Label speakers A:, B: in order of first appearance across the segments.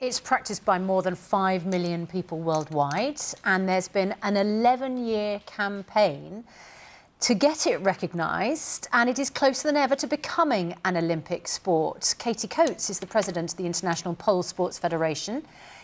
A: It's practised by more than 5 million people worldwide, and there's been an 11-year campaign to get it recognised, and it is closer than ever to becoming an Olympic sport. Katie Coates is the president of the International Pole Sports Federation.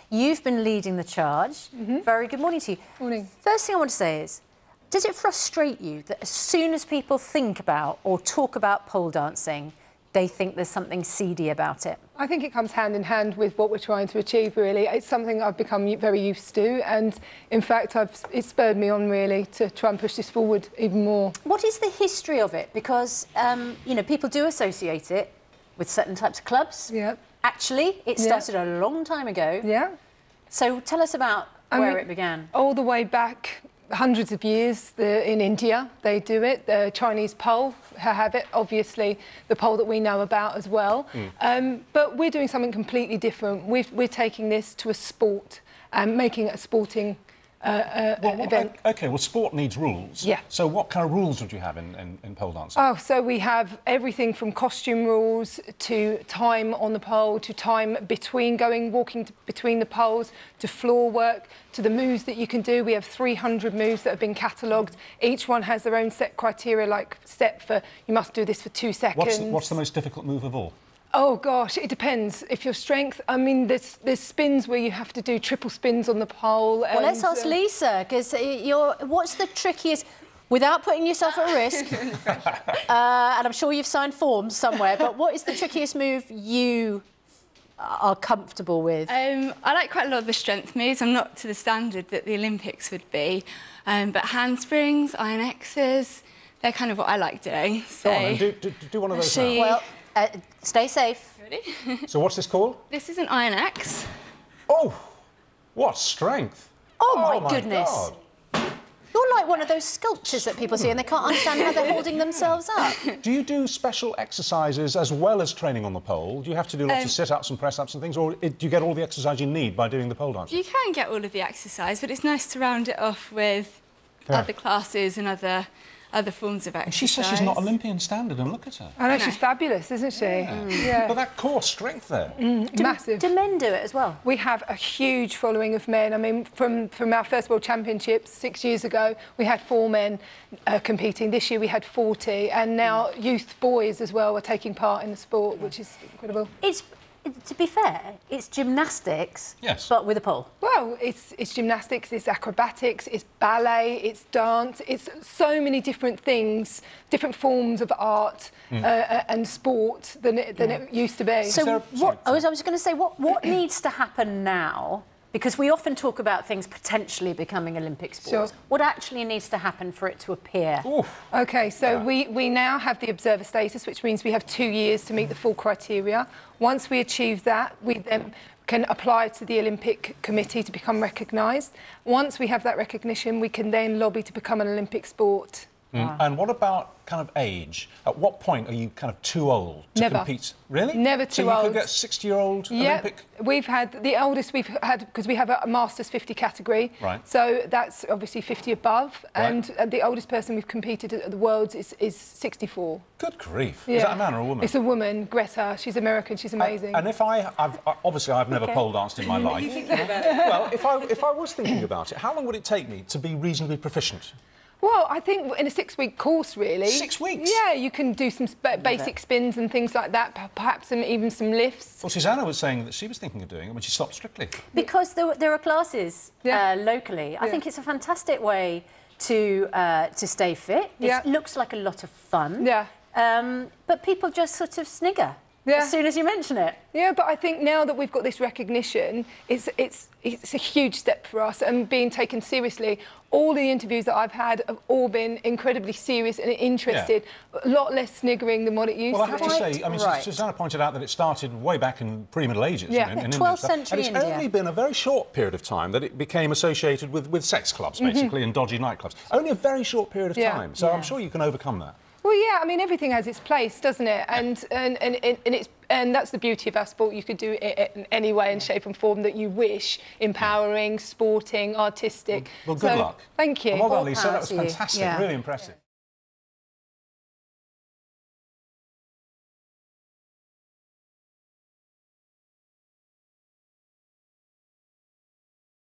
A: You've been leading the charge. Very good morning to you.
B: Morning.
A: First thing I want to say is, does it frustrate you that as soon as people think about or talk about pole dancing, they think there's something seedy about it?
B: I think it comes hand in hand with what we're trying to achieve, really. It's something I've become very used to, and in fact, it's spurred me on, really, to try and push this forward even more.
A: What is the history of it? Because, you know, people do associate it with certain types of clubs.
B: Yeah.
A: Actually, it started a long time ago.
B: Yeah.
A: So tell us about where it began.
B: All the way back hundreds of years in India, they do it. The Chinese pole have it, obviously, the pole that we know about as well. But we're doing something completely different. We're taking this to a sport and making it a sporting event.
C: OK, well, sport needs rules.
B: Yeah.
C: So what kind of rules would you have in pole dancing?
B: Oh, so we have everything from costume rules to time on the pole, to time walking between the poles, to floor work, to the moves that you can do. We have 300 moves that have been catalogued. Each one has their own set criteria, like set for, you must do this for 2 seconds.
C: What's the most difficult move of all?
B: Oh, gosh, it depends. If your strength... I mean, there's spins where you have to do triple spins on the pole.
A: Well, let's ask Lisa, because what's the trickiest... Without putting yourself at risk, and I'm sure you've signed forms somewhere, but what is the trickiest move you are comfortable with?
D: I like quite a lot of the strength moves. I'm not to the standard that the Olympics would be, but handsprings, iron X's, they're kind of what I like doing. So
C: Go on, and do one of those now.
A: Well, stay safe.
D: Ready?
C: So what's this called?
D: This is an iron X.
C: Oh, what strength!
A: Oh, my goodness.
C: God.
A: You're like one of those sculptures that people see and they can't understand how they're holding themselves up.
C: Do you do special exercises as well as training on the pole? Do you have to do lots of sit-ups and press-ups and things, or do you get all the exercise you need by doing the pole dancing?
D: You can get all of the exercise, but it's nice to round it off with other classes and other forms of exercise.
C: And she says she's not Olympian standard, and look at her.
B: I know, she's fabulous, isn't she? Yeah.
C: But that core strength there.
B: Massive.
A: Do men do it as well?
B: We have a huge following of men. I mean, from our first World Championships 6 years ago, we had 4 men competing. This year we had 40, and now youth boys as well are taking part in the sport, which is incredible.
A: To be fair, it's gymnastics, but with a pole.
B: Well, it's gymnastics, it's acrobatics, it's ballet, it's dance, it's so many different things, different forms of art and sport than it used to be.
A: So I was going to say, what needs to happen now? Because we often talk about things potentially becoming Olympic sports.
B: Sure.
A: What actually needs to happen for it to appear?
B: OK, so we now have the observer status, which means we have 2 years to meet the full criteria. Once we achieve that, we then can apply to the Olympic Committee to become recognised. Once we have that recognition, we can then lobby to become an Olympic sport.
C: And what about kind of age? At what point are you kind of too old to compete? Really?
B: Never too
C: old.
B: old.
C: So you could get 60-year-old Olympic?
B: We've had the oldest we've had, because we have a Masters 50 category.
C: Right.
B: So that's obviously 50 above. And the oldest person we've competed at the Worlds is 64.
C: Good grief.
B: Yeah.
C: Is that a man or a woman?
B: It's a woman, Greta. She's American. She's amazing.
C: And if obviously I've never pole danced in my life.
D: You thinking about it?
C: Well, if I was thinking about it, how long would it take me to be reasonably proficient?
B: Well, I think in a 6-week course, really.
C: 6 weeks?
B: Yeah, you can do some basic spins and things like that, perhaps even some lifts.
C: Well, Susanna was saying that she was thinking of doing it when she stopped Strictly.
A: Because there are classes locally. I think it's a fantastic way to stay fit. It looks like a lot of fun.
B: Yeah.
A: But people just sort of snigger as soon as you mention it.
B: Yeah, but I think now that we've got this recognition, it's a huge step for us and being taken seriously. All the interviews that I've had have all been incredibly serious and interested. A lot less sniggering than what it used to be.
C: Well, I have to say, I mean, Susanna pointed out that it started way back in pre-Middle Ages.
A: Yeah,
C: in
A: 12th century
C: India. And it's only been a very short period of time that it became associated with sex clubs, basically, and dodgy nightclubs. Only a very short period of time. So I'm sure you can overcome that.
B: Well, yeah, I mean, everything has its place, doesn't it? And that's the beauty of our sport. You could do it in any way and shape and form that you wish. Empowering, sporting, artistic.
C: Well, good luck.
B: Thank you.
C: Well done, Lisa. That was fantastic. Really impressive.